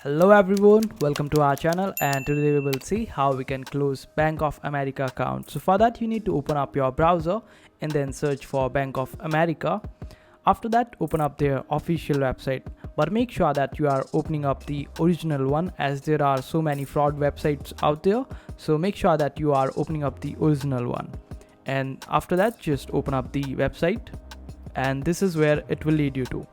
Hello everyone, welcome to our channel, and today we will see how we can close Bank of America account. So for that you need to open up your browser and then search for Bank of America. After that, open up their official website, but make sure that you are opening up the original one as there are so many fraud websites out there. So make sure that you are opening up the original one, and after that just open up the website, and this is where it will lead you to.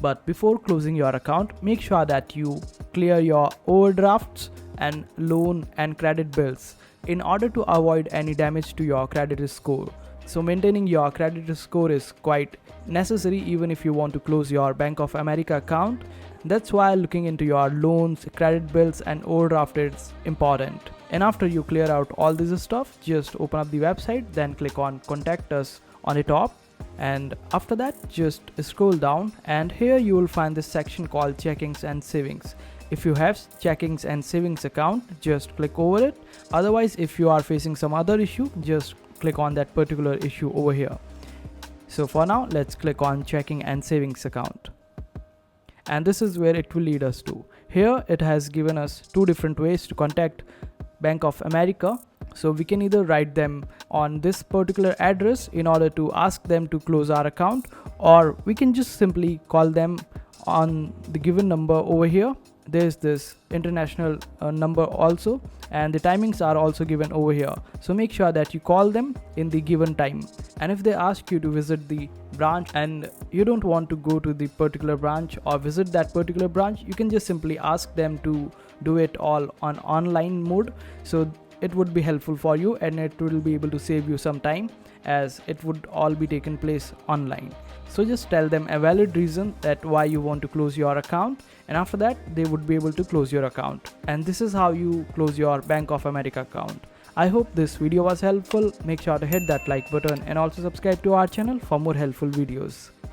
But before closing your account, make sure that you clear your overdrafts and loan and credit bills in order to avoid any damage to your credit score. So maintaining your credit score is quite necessary even if you want to close your Bank of America account. That's why looking into your loans, credit bills and overdraft is important. And after you clear out all this stuff, just open up the website, then click on contact us on the top, and after that just scroll down, and here you will find this section called checkings and savings. If you have checkings and savings account, just click over it. Otherwise, if you are facing some other issue, just click on that particular issue over here. So for now, let's click on checking and savings account, and this is where it will lead us to. Here it has given us two different ways to contact Bank of America. So we can either write them on this particular address in order to ask them to close our account, or we can just simply call them on the given number over here. There's this international number also, and the timings are also given over here. So make sure that you call them in the given time. And if they ask you to visit the branch and you don't want to go to the particular branch or visit that particular branch, you can just simply ask them to do it all on online mode. So it would be helpful for you, and it will be able to save you some time as it would all be taken place online. So just tell them a valid reason that why you want to close your account, and after that they would be able to close your account. And this is how you close your Bank of America account. I hope this video was helpful. Make sure to hit that like button and also subscribe to our channel for more helpful videos.